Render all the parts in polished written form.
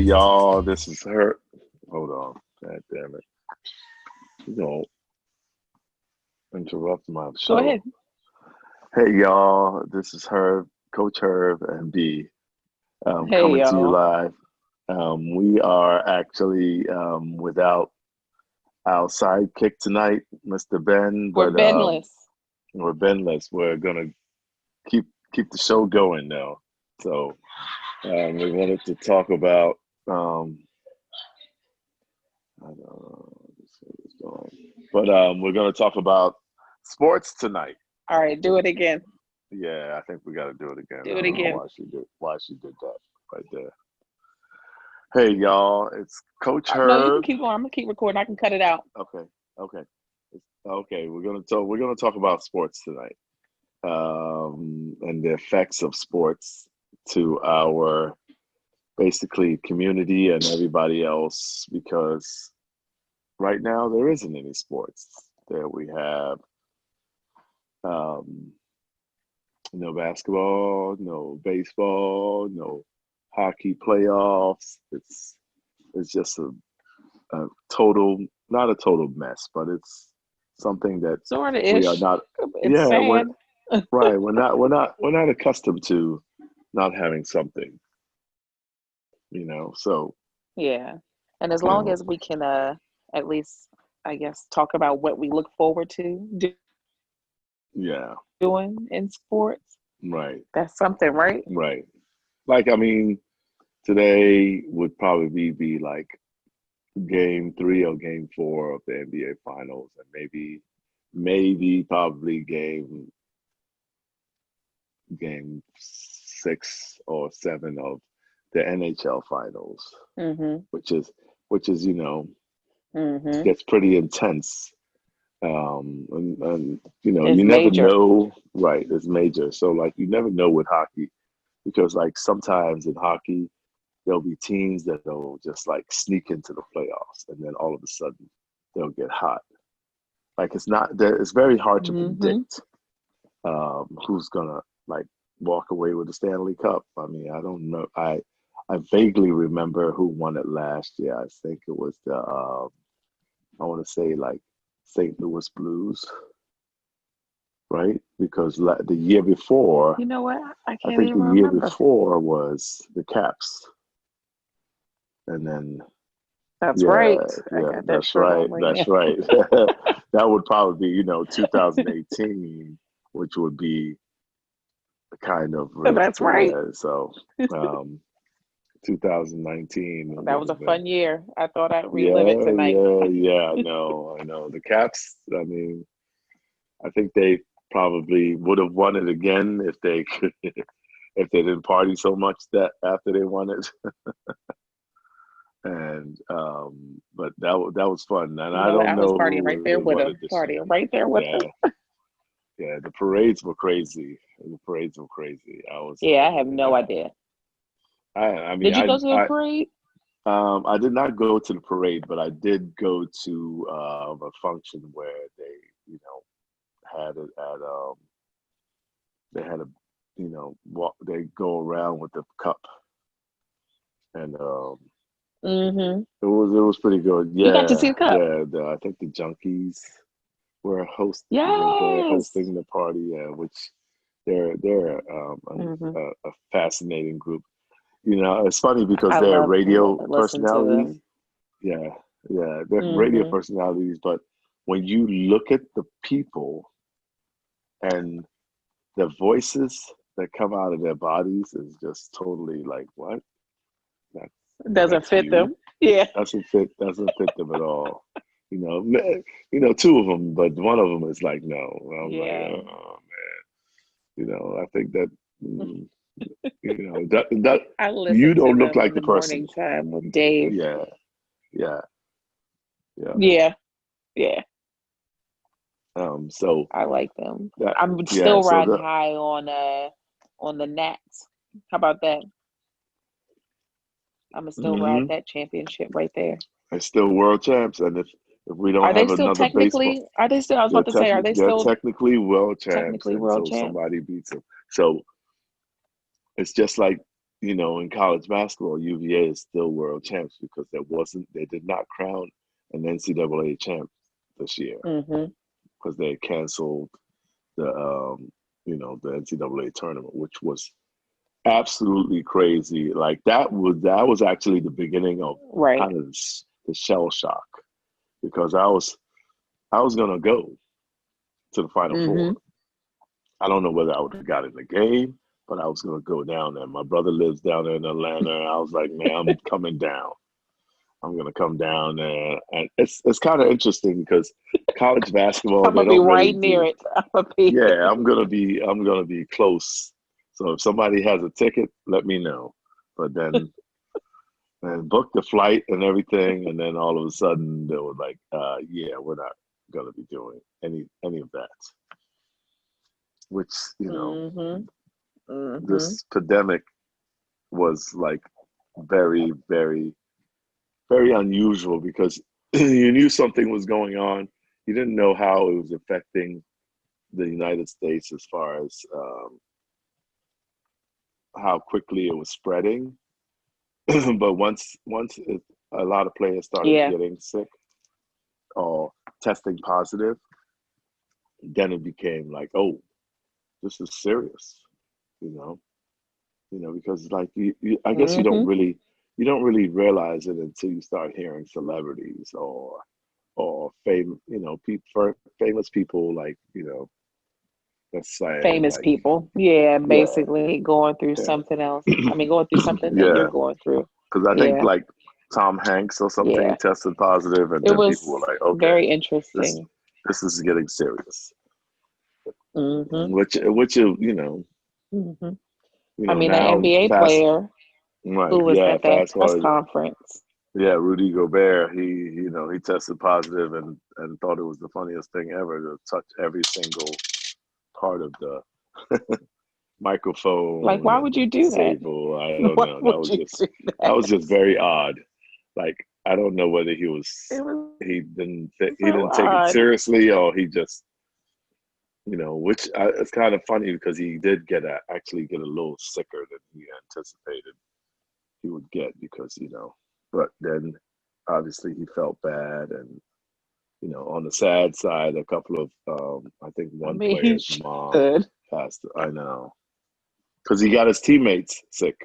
y'all. This is her. Hold on. God damn it. You don't interrupt my Go show. ahead. Hey, y'all. This is Herb, Coach Herb, and B Hey, coming to you y'all. live. We are actually without our sidekick tonight, Mr. Ben, We're but Benless. we're Benless. We're gonna keep keep the show going now. So we wanted to talk about. I don't know. Let's see what's going. But we're going to talk about sports tonight. All right, do it again. Yeah, I think we got to do it again. Do I it don't know again. why she did that right there. Hey y'all, it's Coach No, you can Herb. keep going. I'm gonna keep recording. I can cut it out. Okay, okay, okay. We're gonna talk about sports tonight, and the effects of sports to our basically community and everybody else because right now there isn't any sports. There we have um, no basketball, no baseball, no hockey playoffs. It's just a total, not a total mess, but it's something that Sort of we are ish. not. It's Yeah, we're sad. right. We're not accustomed to not having something. So Yeah. And as you long know, as we can at least I guess talk about what we look forward to yeah, doing in sports, right, that's something, right? right. Like I mean, today would probably be like game three or game four of the NBA finals, and maybe probably game six or seven of the NHL finals, Mm-hmm. which is which is Mm-hmm. gets pretty intense. And It's you never major. know, right? It's major. So like you never know with hockey because like sometimes in hockey there'll be teams that'll just like sneak into the playoffs and then all of a sudden they'll get hot. Like it's not there. It's very hard to Mm-hmm. predict who's gonna like walk away with the Stanley Cup. I mean, I don't know. I vaguely remember who won it last year. I think it was the I want to say like St. Louis Blues, right? Because the year before, You know what? I I can't think even the year remember. before was the Caps, and then That's yeah, right. I yeah, got that that's shirt right, on right that's now. right. That would probably be 2018, which would be kind of That's right. yeah. So um, 2019 That would was a have been fun year. I thought I'd relive it yeah, tonight. yeah, yeah. I know. The Caps. I mean, I think they probably would have won it again if they could, if they didn't party so much that after they won it. And but that was fun, and You I know what? don't I was know partying who right would there have with won them. it this year. Partying right there with them. Yeah, yeah. The parades were crazy. The parades were crazy. I was Yeah, I have no idea. I mean Did you go to the parade? I did not go to the parade, but I did go to a function where they had it at they had a walk, they go around with the cup, and Mm-hmm. it was pretty good. You got to see Yeah, the cup. yeah. I think the Junkies were there Yes. hosting the party, which they're Mm-hmm. a fascinating group. It's funny because I they're love radio listening to personalities. them. Yeah, yeah, they're radio Mm-hmm. personalities. But when you look at the people and the voices that come out of their bodies is just totally like what? That's Doesn't that's fit you. them. Yeah. Doesn't fit them at all. Two of them, but one of them is like no. I'm like, Yeah. oh man. I think that mm, that I you listen to don't look them in like the the person. morning time with Dave. Yeah, yeah, yeah. Yeah. Yeah. So I like them. that I'm yeah, still so riding the high on the Nats. How about that? I'm gonna still ride hmm that championship right there. they're still world champs, and if we don't Are they have still another baseball, technically? Are they still? I was about to say, are they they're still technically world champs technically world until champ? somebody beats them. So it's just like in college basketball, UVA is still world champs because they did not crown an NCAA champ this year Mm-hmm. because they canceled the the NCAA tournament, which was absolutely crazy. Like that was actually the beginning of Right. kind of the shell shock because I was gonna go to the Final Mm-hmm. Four. I don't know whether I would have got in the game, but I was gonna go down there. My brother lives down there in Atlanta. I was like, man, I'm coming down. I'm gonna come down there, and it's kind of interesting because college basketball I'm they gonna be don't really right near do. it. I'm gonna be. Yeah, I'm gonna be close. So if somebody has a ticket, let me know. But then and book the flight and everything, and then all of a sudden they were like, yeah, we're not gonna be doing any of that. Which Mm-hmm. Mm-hmm. this pandemic was like very, very, very unusual because you knew something was going on. You didn't know how it was affecting the United States as far as how quickly it was spreading. But once a lot of players started Yeah. getting sick or testing positive, then it became like, oh, this is serious, you know, because like I guess Mm-hmm. you don't really realize it until you start hearing celebrities or famous people like let's say Famous like people. Yeah, yeah basically going through yeah something else. I mean, going through something that you're yeah going through. because I think Yeah. like Tom Hanks or something Yeah. tested positive, and It then people were was like, okay, very this interesting. this is getting serious. Mm-hmm. Which Mm-hmm. I mean, an now NBA fast player right who was yeah at that fast press forward conference. yeah Rudy Gobert he tested positive and thought it was the funniest thing ever to touch every single part of the Like, microphone why and would you do that? disable. I don't Why know. would you do That that? was just very odd. Like I don't know whether It was he so didn't take it odd. seriously or he just which it's kind of funny because he did actually get a little sicker than he anticipated he would get because but then obviously he felt bad and on the sad side a couple of I think I one mean, he player's mom should. passed. I know because he got his teammates sick.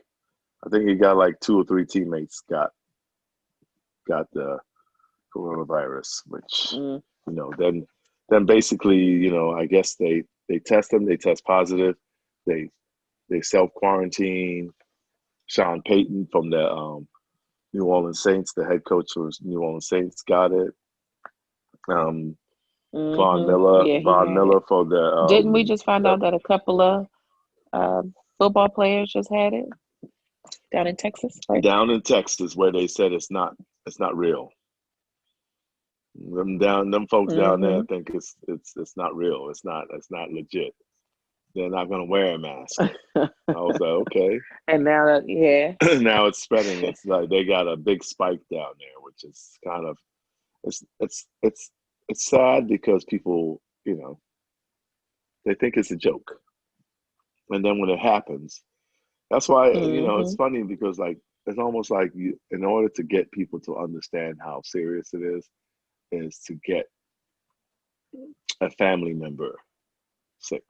I think he got like two or three teammates got the coronavirus, which Mm, then basically I guess they test them, they test positive, they they self quarantine. Sean Payton from the New Orleans Saints, the head coach of New Orleans Saints, got it. Um, Yeah, he Von had it. Miller for Didn't we just find the out that a couple of football players just had it down in Texas, right? down in Texas where they said it's not real. Them folks down there Mm-hmm. think it's not real. It's not legit. They're not gonna wear a mask. I was like, okay. And now that, yeah, Now it's spreading. It's like they got a big spike down there, which is kind of it's sad because people they think it's a joke, and then when it happens, that's why it's mm-hmm. funny because like it's almost like in order to get people to understand how serious it is to get a family member sick.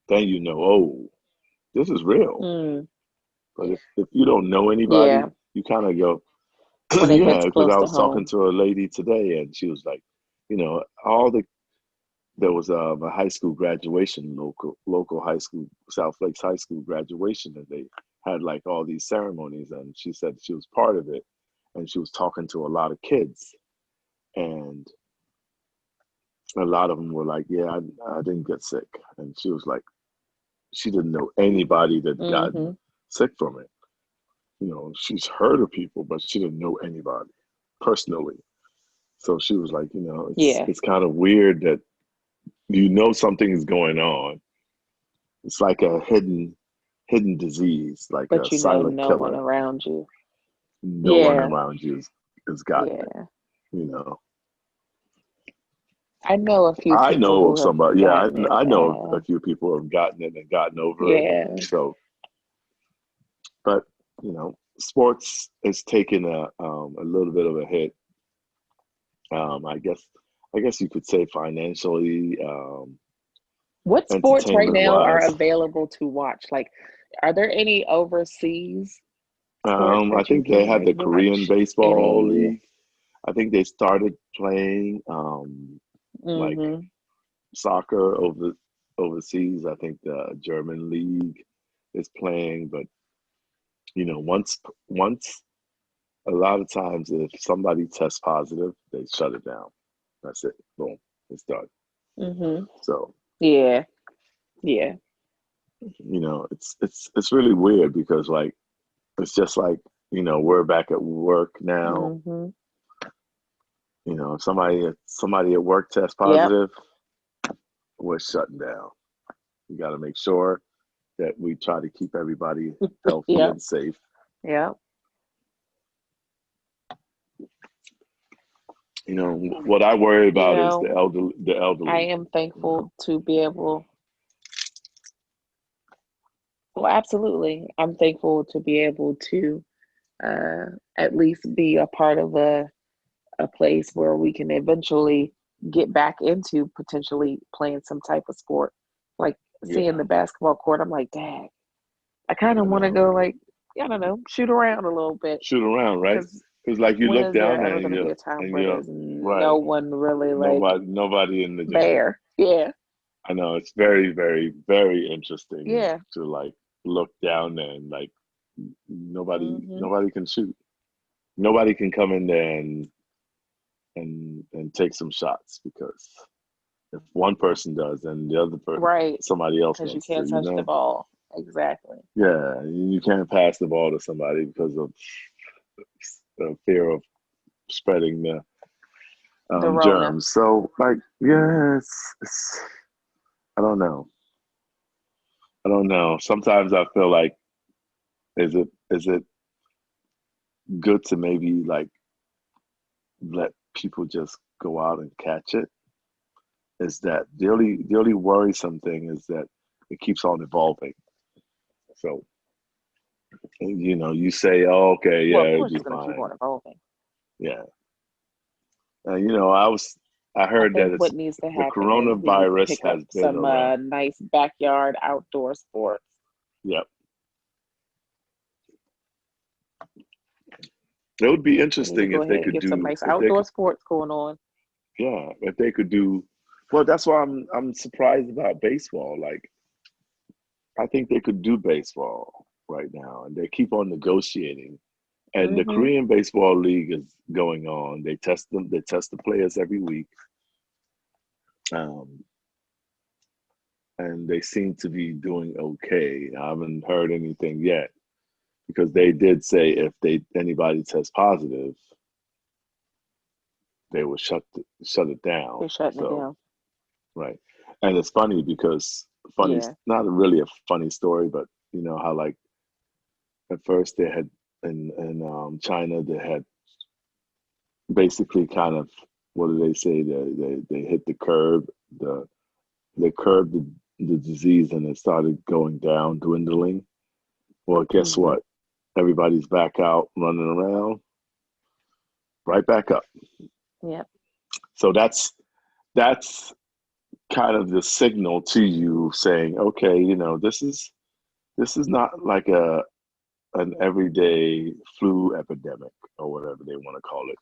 Then oh, this is real. Mm, But if you don't know yeah, anybody, you kind of go, when it yeah. hits Because close I to was talking home. to a lady today, and she was like, all the there was a high school graduation, local high school, South Lakes High School graduation, and they had like all these ceremonies, and she said she was part of it, and she was talking to a lot of kids, and a lot of them were like, yeah, I didn't get sick, and she was like, she didn't know anybody that gotten Mm-hmm. sick from it. She's heard of people, but she didn't know anybody personally. So she was like, it's Yeah, it's kind of weird that something is going on. It's like a hidden disease, like a but silent no one killer. around you. No one Yeah, around you has gotten it. yeah. You know, I know a few I people know of who have somebody. Yeah, gotten it. I know a few people who have gotten it and gotten over it. Yeah. So, but sports is taking a little bit of a hit. I guess you could say financially, What sports right entertainment now are wise. available to watch? Like, are there any overseas sports I that you think they can have like the Korean watch? baseball Any? league. I think they started playing like Mm-hmm. soccer overseas. I think the German league is playing, but once a lot of times if somebody tests positive, they shut it down. That's it. Boom, it's done. Mm-hmm. So Yeah. Yeah. it's really weird because like it's just like we're back at work now. Mm-hmm. If somebody at work tests Yep. positive, we're shutting down. We got to make sure that we try to keep everybody healthy Yep. and safe. Yep. What I worry You about is the know, elderly. The I elderly. am thankful to be able, well, absolutely. I'm thankful to be able to uh, at least be a part of a place where we can eventually get back into potentially playing some type of sport. Like seeing Yeah, the basketball court, I'm like, dang, I kind of I want to know. go like, I don't know, shoot around a little bit. Shoot around, right? Because Because like you when look is there down there ever and going to be you a time and where you're there's no right. one really like Nobody in the gym. there? Yeah, I know it's very, very, very interesting yeah. to like look down there and like Hmm. nobody can shoot. Nobody can come in there and take some shots because if one person does, then Right, somebody else because you wants to. can't touch the ball. Exactly. Yeah, you can't pass the ball to somebody because of the fear of spreading the The Rona. germs. So, like, yeah, I don't know. I don't know. Sometimes I feel like, is it good to maybe like let people just go out and catch it? Is that the only worrisome thing is that it keeps on evolving. So, you say, oh, okay, Well, yeah, of it'd course be it's going to keep fine. on evolving. Yeah. I I heard think that what it's needs to the happen is we need to coronavirus pick up has been some around. nice backyard outdoor sports. Yep. It would be We need to interesting go if they ahead and could get some do, nice outdoor sports going on. yeah, if they could do, well, that's why I'm surprised about baseball. Like, I think they could do baseball right now, and they keep on negotiating. And the Hmm. Korean Baseball League is going on. They test them. They test the players every week, um, and they seem to be doing okay. I haven't heard anything yet because they did say if anybody tests positive, they will shut it down. They're shutting it So down. right, and it's funny because funny, Yeah. not really a funny story, but you know how like at first they had in China they had basically kind of what do they say they hit the curb the they curbed the disease and it started going down dwindling. Well, guess Hmm. what? Everybody's back out running around, right back up. Yep. So that's kind of the signal to you saying, okay, this is not like an everyday flu epidemic or whatever they want to call it.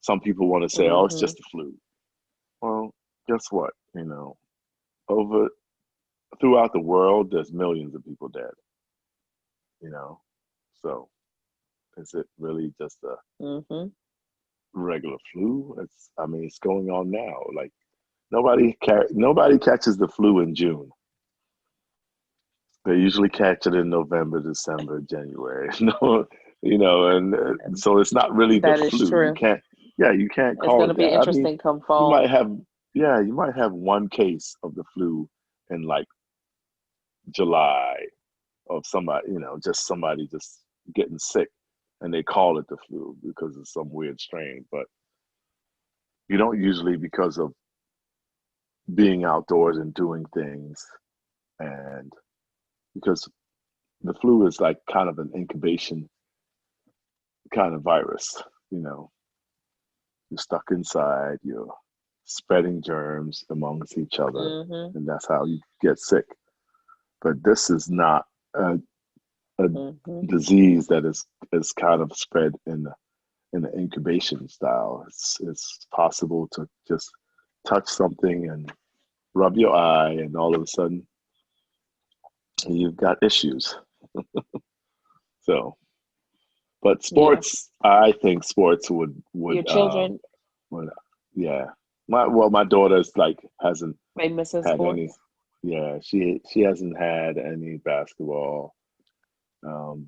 Some people want to say, oh, it's Hmm. just the flu. Well, guess what? Over throughout the world, there's millions of people dead. You know, so is it really just a Hmm. regular flu? I mean, it's going on now. Like nobody catches the flu in June. They usually catch it in November, December, January. No, and so it's not really the That is flu. You true. can't, yeah, you can't It's call going to it be that. I mean, interesting come you fall. might have, yeah, you might have one case of the flu in like July of somebody, just somebody just getting sick, and they call it the flu because of some weird strain. But you don't usually because of being outdoors and doing things, and because the flu is like kind of an incubation kind of virus. You know, you're stuck inside, you're spreading germs amongst each other, Mhm. and that's how you get sick. But this is not a Mhm. disease that is kind of spread in an incubation style. It's possible to just touch something and rub your eye, and all of a sudden you've got issues. So, but Yeah. sports, I think sports Your children would yeah. My daughter's like hasn't may missing had any. sports. Yeah, she hasn't had any basketball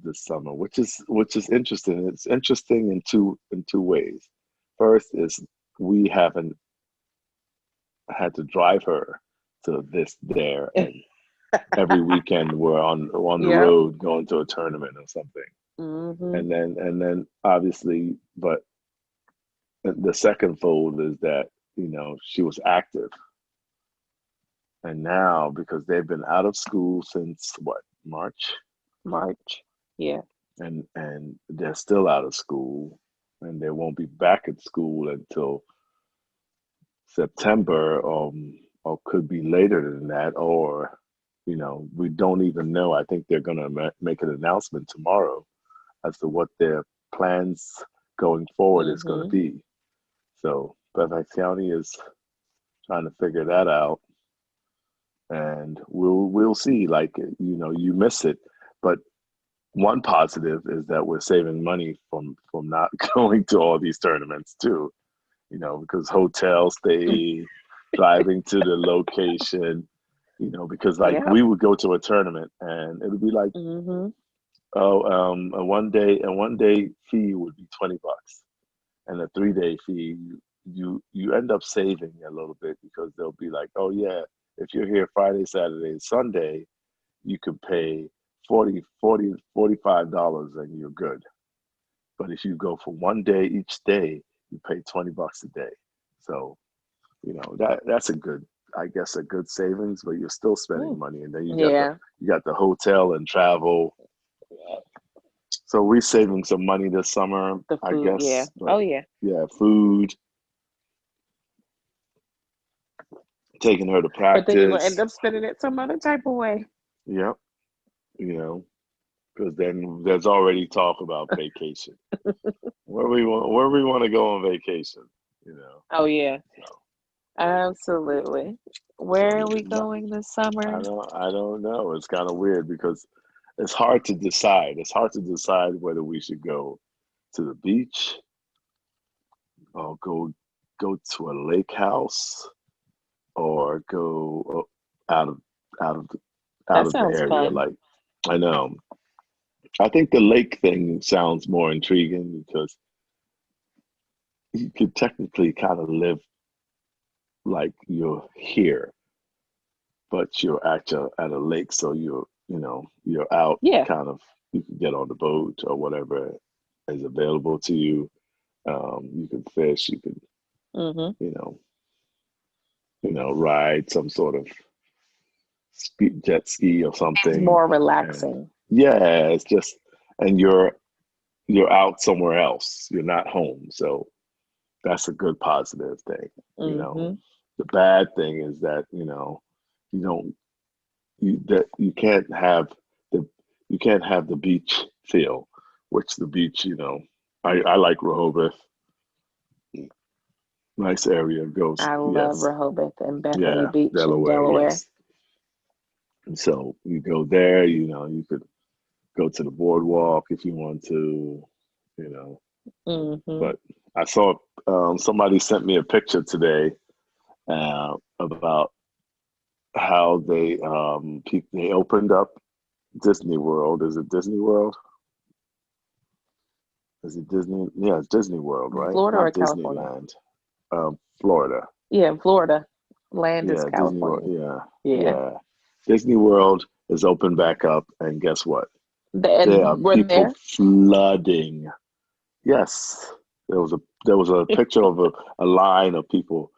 this summer, which is interesting. It's interesting in two ways. First is we haven't had to drive her to this there, and every weekend we're on the Yep. road going to a tournament or something. Mhm. And then obviously, but the second fold is that she was active, and now because they've been out of school since what, March, March. Yeah. and they're still out of school, and they won't be back at school until September, or could be later than that, or we don't even know. I think they're going to make an announcement tomorrow as to what their plans going forward is going to Mhm. be. So Fairfax County is trying to figure that out, and we'll see. Like, you miss it, but one positive is that we're saving money from not going to all these tournaments too. Because hotel stay, driving to the location. Because like Yep. we would go to a tournament and it would be like, Mhm. oh, a 1 day fee would be $20, and a 3 day fee, you end up saving a little bit because they'll be like, oh yeah, if you're here Friday, Saturday, and Sunday, you can pay 45 dollars and you're good. But if you go for 1 day each day, you pay $20 a day. So that's a good, I guess, a good savings, but you're still spending Mm. money, and then Yeah. you got the hotel and travel. So we're saving some money this summer, The I food. Yeah. guess. But Oh yeah. yeah, food, taking her to But then you're gonna practice. end up spending it some other type of way. Yep, you know, because then there's already talk about vacation. Where we want to go on vacation, you know. Oh yeah. So Absolutely. Where are so we going this summer? I don't know. It's kind of weird because it's hard to decide. It's hard to decide whether we should go to the beach or go to a lake house, or go out of out of out That of the sounds area. fun. Like, I know. I think the lake thing sounds more intriguing because you could technically kind of live like you're here, but you're at a lake, so you're out Yeah. kind of. You can get on the boat or whatever is available to you. You can fish. You can Mhm. you know ride some sort of jet ski or It's something, more and relaxing. yeah, it's just, and you're out somewhere else. You're not home, so that's a good positive thing. You know, Mhm. the bad thing is that you don't that the you can't have the beach feel, which the beach, I like Rehoboth, nice area. Goes, I love yes, Rehoboth and Bethany yeah, Beach in Delaware, Delaware. yes. So you go there, you could go to the boardwalk if you want to, you know. Mhm. But I saw somebody sent me a picture today about how they opened up Disney World. Is it Disney World? Is it Disney? Yeah, it's Disney World, In right? Florida or Not California? Disneyland. Florida. Yeah, in Florida. Land is Yeah, Disney World. California. Yeah, Yeah. yeah. Disney World is open back up, and guess what? There are And we're people there. flooding. Yes, there was a picture of a line of people.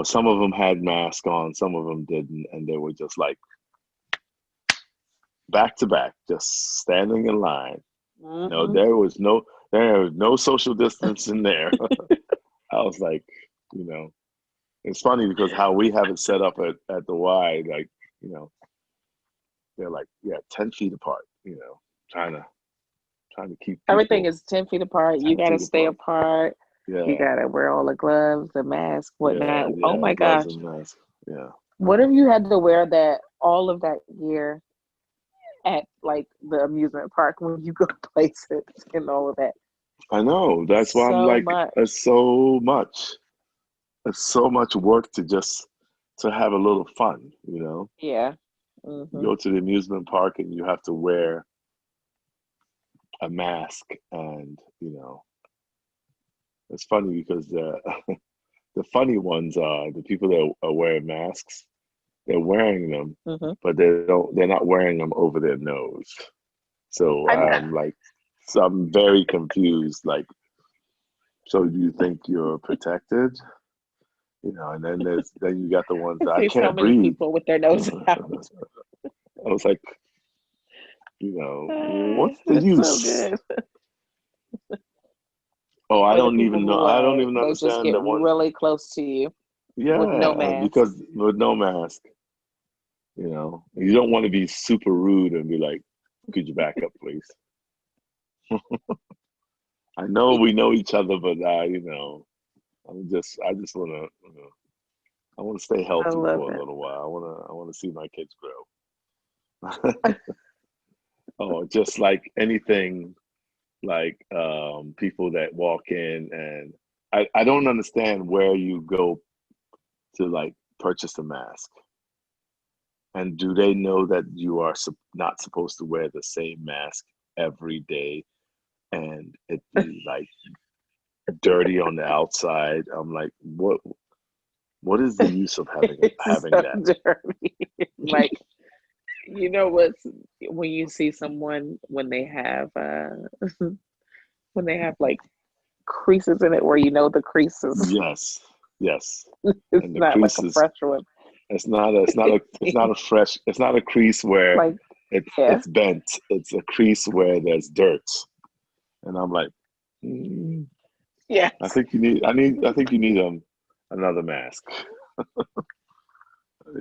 Some of them had masks on, some of them didn't, and they were just like back to back, just standing in line. No, Hmm. there was no social distance in there. I was like, you know, it's funny because how we have it set up at the Y, like, you know, they're like, yeah, 10 feet apart, trying to trying to keep Everything people is 10 feet apart. You 10 got to feet stay apart. apart. You Yeah, got to wear all the gloves, the mask, yeah, whatnot. Oh yeah, my gloves gosh. and masks. Yeah. What if you had to wear that all of that gear at like the amusement park when you go places and all of that? I know. That's why I'm So like, much. it's so much. It's so much work to have a little fun, Yeah. You Hmm. go to the amusement park and you have to wear a mask and, it's funny because the funny ones are the people that are wearing masks, they're wearing them, Hmm. but they're not wearing them over their nose. So I know. so I'm very confused. Like, so do you think you're protected? And then you got the ones I that I see so can't many breathe. people with their noses out. I was like, what's the It's so use? good. Oh, I Or the don't people even know. who I don't even they just understand get the one. really close to you with no Yeah, mask. because with no mask, you don't want to be super rude and be like, "Could you back up, please?" I know we know each other, but I just want to, I want to stay I healthy love for a it. little while. I want to see my kids grow. Oh, just like anything, like people that walk in and I don't understand where you go to like purchase a mask. And do they know that you are not supposed to wear the same mask every day and it be like dirty on the outside? I'm like, what is the use of It's having so that? dirty. Like, you know what's when you see someone when they have when they have like creases in it where you know the creases. Yes, yes. It's And the not like a creases, fresh one. it's not a crease where Like, yeah. it's bent. It's a crease where there's dirt. And I'm like, mm, Yes. I think you need another mask.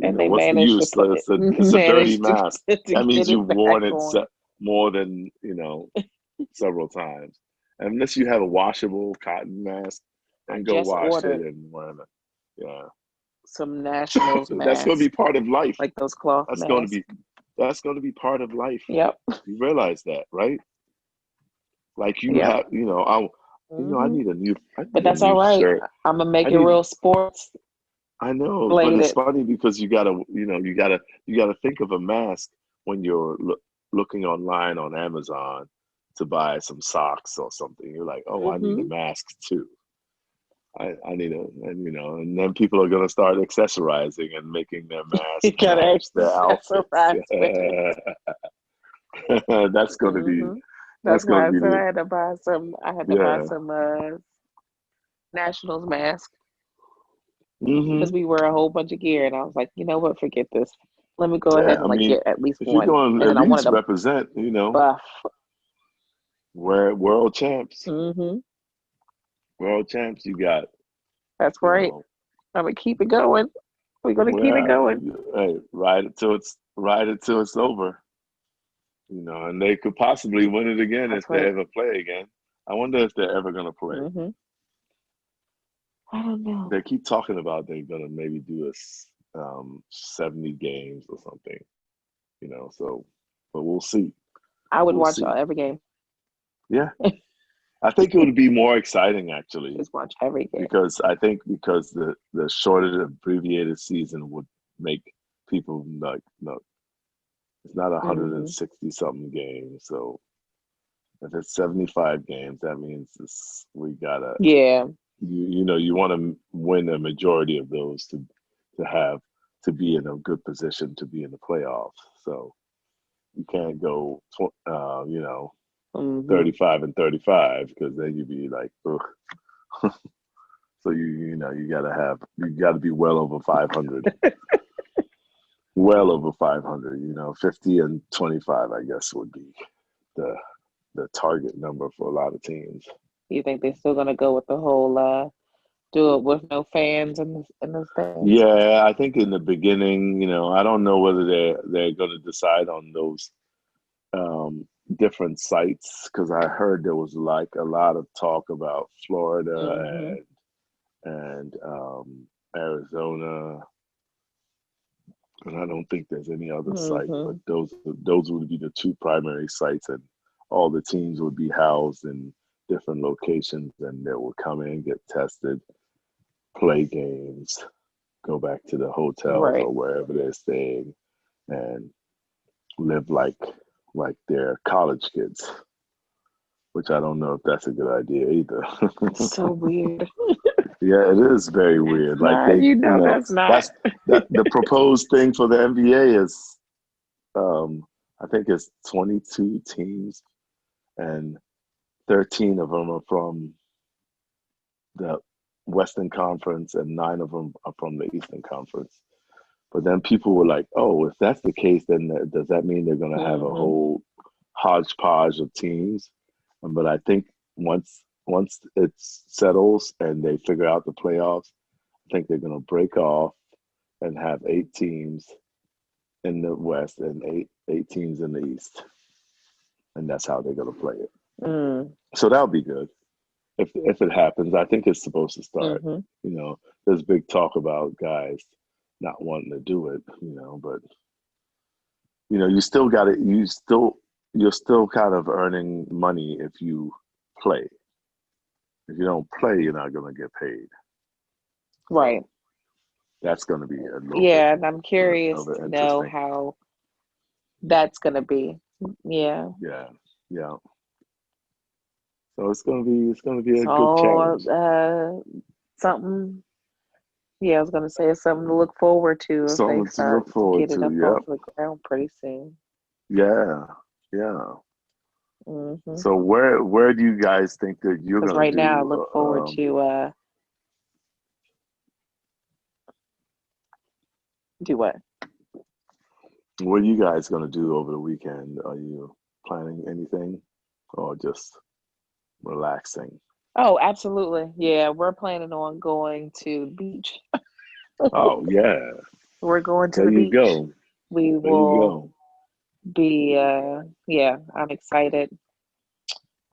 And they What's the managed to use? put It's a dirty managed mask. to That means get you've it back worn it on. more than, several times. Unless you have a washable cotton mask, I then go just wash it ordered and wear it. Yeah. some Nationals That's going to be masks, part of life. like those cloth That's going to masks. be that's going to be part of life. Yep. You realize that, right? Like you Yep. have, Hmm. I But need a that's all new right. shirt. I'm gonna I make it need real sports I know, but it's related. funny because you gotta think of a mask when you're looking online on Amazon to buy some socks or something. You're like, oh, I need a Hmm. mask too. I need and then people are gonna start accessorizing and making their You mask gotta match their outfits. accessorize with it. That's gonna be Hmm. that's That's gonna why I be said the I had to buy some. I had to buy yeah. some Nationals mask because Hmm. we wear a whole bunch of gear, and I was like, you know what? Forget this. Let me go ahead Yeah, and I like mean, get at least if you're one. going to And at then I least wanted a represent, buff. we're Hmm. world champs, you got, That's you right. know, I'm gonna keep it going. We're gonna keep it yeah, going. hey, ride it till it's over, and they could possibly win it again if That's they right. ever play again. I wonder if they're ever gonna play. Hmm. I don't know. They keep talking about they're gonna maybe do 70 games or something, so, but we'll see. I would We'll watch see. every game. Yeah, I think it would be more exciting actually Just watch every game. because I think because the shorter abbreviated season would make people like no, it's not Hmm. 160 something games. So if it's 75 games, that means we gotta Yeah. you want to win a majority of those to have to be in a good position to be in the playoffs. So you can't go Hmm. 35 and 35 because then you'd be like, ugh. So you gotta be well over 500. well over 500. 50 and 25, I guess, would be the the target number for a lot of teams. You think they're still gonna go with the whole do it with no fans in the stands? Yeah, I think in the beginning, I don't know whether they're going to decide on those different sites because I heard there was like a lot of talk about Mm-hmm. Florida and Arizona, and I don't think there's any other site, but Mm-hmm. those would be the two primary sites, and all the teams would be housed in different locations, and they will come in, get tested, play games, go back to the hotels Right. or wherever they're staying, and live like they're college kids, which I don't know if that's a good idea either. So weird. Yeah, it is very It's weird. Like not, that's not. that's that the proposed thing for the NBA is, um, I think it's 22 teams and 13 of them are from the Western Conference and nine of them are from the Eastern Conference. But then people were like, "Oh, if that's the case, then does that mean they're going to have a Mm-hmm. whole hodgepodge of teams?" But I think once it settles and they figure out the playoffs, I think they're going to break off and have eight teams in the West and eight teams in the East, and that's how they're going to play it. Mm. So that'll be good if it happens. I think it's supposed to start. Mm-hmm. There's big talk about guys not wanting to do it. But you still got it. You're still kind of earning money if you play. If you don't play, you're not going to get paid. Right. So that's going to be Yeah, and I'm a curious little bit to know interesting. how that's gonna be. Yeah. Yeah, yeah. So it's gonna be a good So challenge. something yeah, I was gonna say it's something to look forward to if they Something to start look to forward get it to. up off Yep. the ground pretty soon. Yeah. Yeah. Mm-hmm. So where do you guys think that you're Because gonna right now I do? look forward to do what? What are you guys gonna do over the weekend? Are you planning anything, or just relaxing? Oh, absolutely. Yeah, we're planning on going to the beach. Oh yeah, We're going to there the you beach. go. We There you will go. be yeah, I'm excited.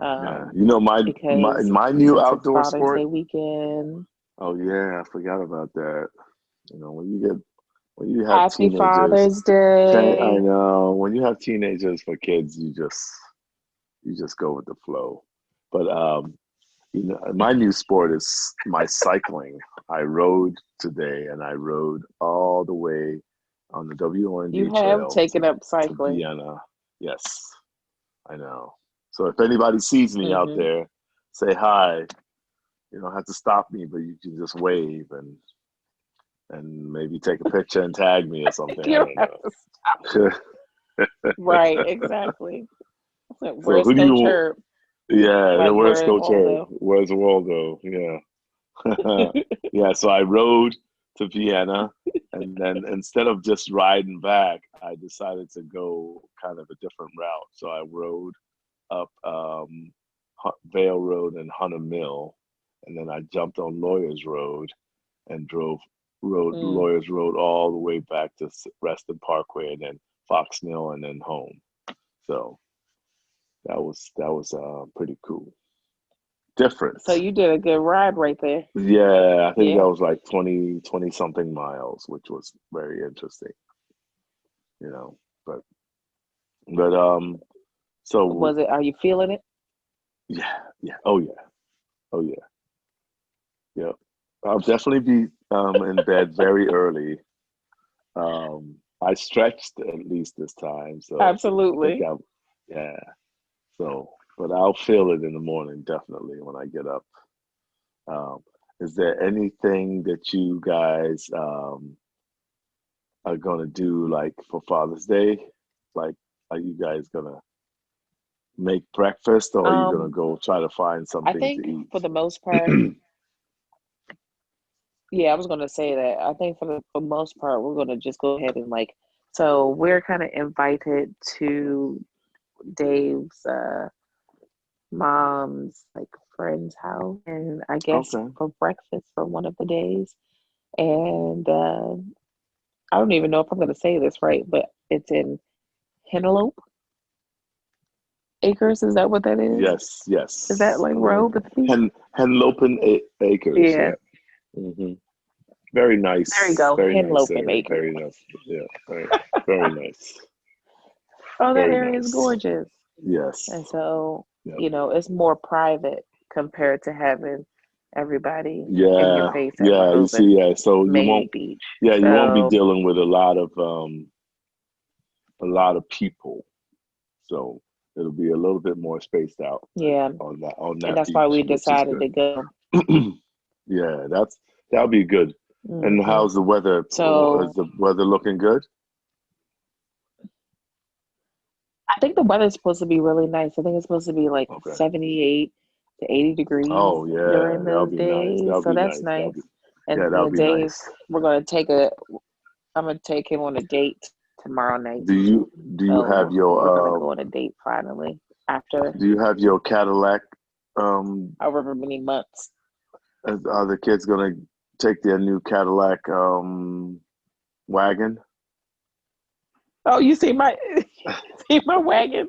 Yeah, Um my because my new since it's outdoor Father's sport. Day weekend. Oh yeah, I forgot about that. When you have Happy teenagers, Father's Day. I know when you have teenagers for kids, you just go with the flow. But my new sport is my cycling. I rode today, and I rode all the way on the You WOND have trail taken up to cycling. Vienna. Yes, I know. So if anybody sees me out Mm-hmm. there, say hi. You don't have to stop me, but you can just wave and maybe take a picture and tag me or something. I You don't have know. to right, exactly. So Where's who do Coach you? Herb? Yeah, Like where's we're in Coach Herb? Waldo. Where's Waldo? Yeah. Yeah, so I rode to Vienna, and then instead of just riding back, I decided to go kind of a different route. So I rode up Vale Road and Hunter Mill, and then I jumped on Lawyers Road and rode Mm. Lawyers Road all the way back to Reston Parkway, and then Fox Mill, and then home. So that was pretty cool, So different. you did a good ride right there. Yeah, I think Yeah. that was like 20 something miles, which was very interesting, you know. But but so Was it? Are you feeling it? yeah, yeah, oh yeah, oh yeah, yeah. I'll definitely be in bed very early. I stretched at least this time, so I think Absolutely. I'll yeah. So, but I'll feel it in the morning definitely when I get up. Um, is there anything that you guys are gonna do like for Father's Day? Like, are you guys gonna make breakfast, or are you gonna Um, go try to find I something to think for eat? the most part, yeah, I was gonna say that. I think for the most part, we're gonna just go ahead and like So we're kind of invited to Dave's mom's like friend's house, and I guess Okay. for breakfast for one of the days. And I don't even know if I'm going to say this right, but it's in Henlope Acres. Is that what that is? Yes, Is that yes. like Rehoboth? Henlopen Acres. Yeah, Yeah. hmm Very there you nice. go, Very nice Henlope area. Acres. Very nice. Yeah. Very, very nice. Oh, that Very area is nice. gorgeous. Yes. And so, Yep. it's more private compared to having everybody in your Yeah. face at Yeah. You Rehoboth see, yeah. So you won't. Main Beach. Yeah, you won't be So, dealing with a lot of people. So it'll be a little bit more spaced out yeah, on and that that's why beach, we which is decided good. to go. Yeah, that'll be good. And Hmm. how's the weather? Is So, the weather looking good? I think the weather's supposed to be really nice. I think it's supposed to be like Okay. 78 to 80 degrees Oh yeah, during that'll those be nice. days. That'll So be that's nice. nice. Yeah, And that'll the be Dave, nice. we're going to I'm going to take him on a date tomorrow night. Do you have So we're going to your go on a date finally after do you have your Cadillac? Um, however many months. are the kids gonna take their new Cadillac wagon? Oh, you see my see my wagon?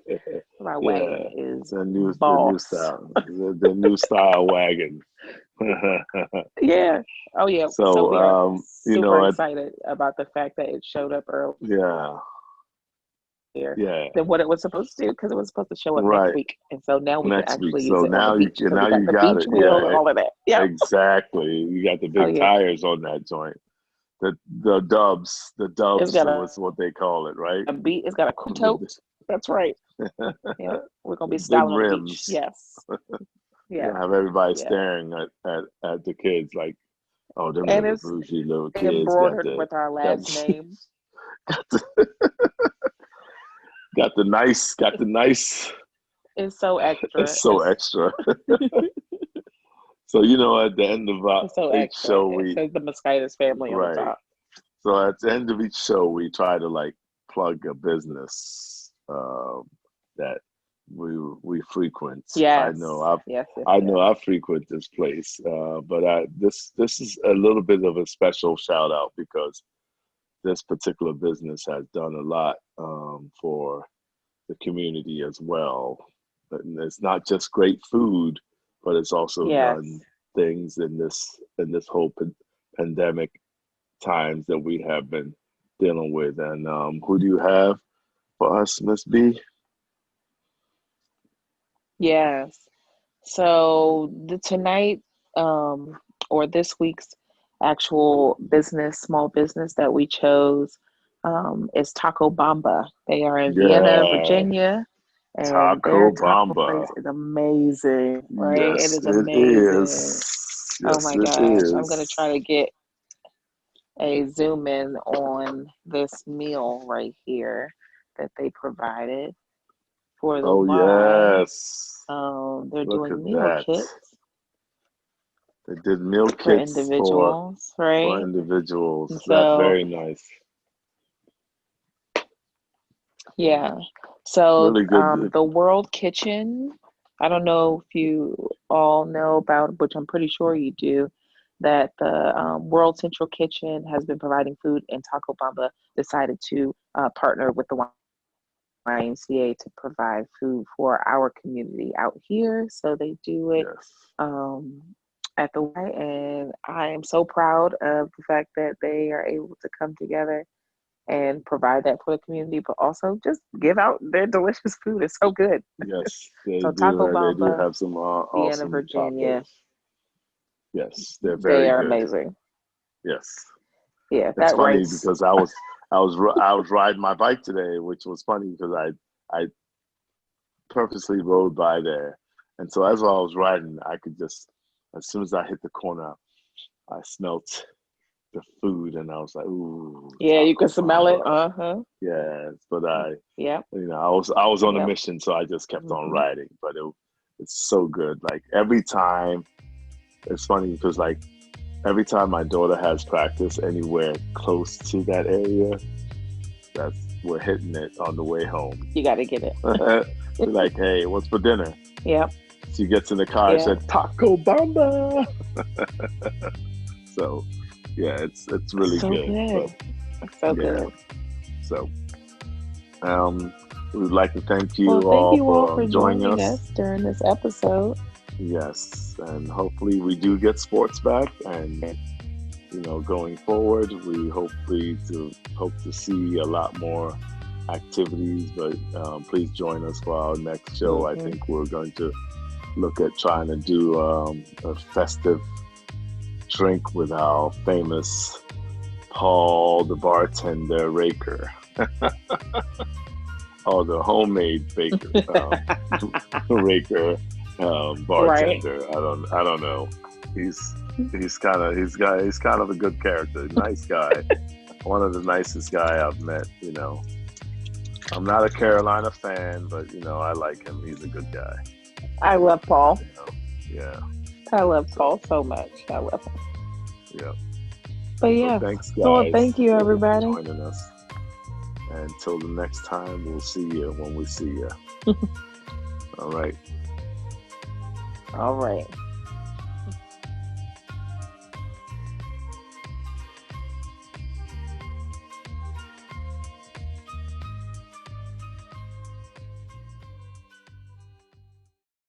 My Yeah, wagon is the new boss. style, the new style wagon. Yeah. Oh yeah. So So we are you super know, excited about the fact that it showed up earlier yeah, yeah, than what it was supposed to because it was supposed to show up next right. week. And so now we can Next week. actually So use it on the beach. So we now got you the got beach it. wheel and Yeah, all of that. Yep. exactly. You got the Oh big yeah. tires on that joint. The It's dubs got was what they call it, right? a beat. It's got a cool The, tote. That's right. Yeah. We're gonna the be big styling on the beach. rims. Yes. You Yes. have everybody Yes. staring at the kids like, oh, them And little it's bougie little kids embroidered with our got last name. got the nice. It's so extra. It's so extra. So you know, at the end of It's so each extra. show, It we says the Mosquitos family on the right. top. So at the end of each show, we try to like plug a business that we frequent. Yes. Yes. Yes. I Yes. know I frequent this place, but this is a little bit of a special shout out because this particular business has done a lot for the community as well. And it's not just great food, but it's also Yes. done things in this whole pandemic times that we have been dealing with. And who do you have for us, Miss B? Yes. So the tonight, or this week's actual business, small business that we chose, is Taco Bamba. They are in Vienna, Yeah, Virginia, and Taco their taco Bamba. place is amazing, right? It Yes, is it amazing. is. Oh Yes, my it gosh. I'm gonna is. try to get a zoom in on this meal right here that they provided for the Oh live. yes. They're Look doing at meal that. kits They did meal for kits individuals, for right? And individuals. That's so, very nice. yeah. So, Really good. the World Kitchen, I don't know if you all know about, which I'm pretty sure you do, that the World Central Kitchen has been providing food, and Taco Bamba decided to partner with the YMCA to provide food for our community out here. So they do it Yes. um, at the Y, and I am so proud of the fact that they are able to come together and provide that for the community, but also just give out their delicious food. It's so good. Yes, they So Taco do. They do Bamba, have some Vienna, awesome Virginia, tacos. Yes, they're they very are good. amazing. Yes. Yeah, It's that funny writes because I was riding my bike today, which was funny because I purposely rode by there, and so as I was riding, I could just as soon as I hit the corner, I smelt the food, and I was like, "Ooh, yeah, you can Taco smell it. Bamba." Uh-huh. Yes, but Yep. I was on a Yep. mission, so I just kept on Hmm. riding. But it's so good. Like every time, it's funny because like every time my daughter has practice anywhere close to that area, that's we're hitting it on the way home. You got to get it. We're like, hey, what's for dinner? Yep. She gets in the car and Yeah. said, Taco Bamba. So, yeah, it's really So good. good. So good. So, we'd like to thank you, Well, thank all, you all for for joining us during this episode. Yes, and hopefully we do get sports back, and going forward, we hope to see a lot more activities. But please join us for our next show. I think we're going to look at trying to do a festive drink with our famous Paul the bartender Raker. Or the homemade baker Raker bartender. Right. I don't know. He's kind of a good character, nice guy. One of the nicest guy I've met. I'm not a Carolina fan, but I like him. He's a good guy. I love Paul. Yeah. I love Paul so much. I love him. Yeah. But yeah. So thanks, guys. Well, thank you, everybody, for joining us. And until the next time, we'll see you when we see you. All right. All right.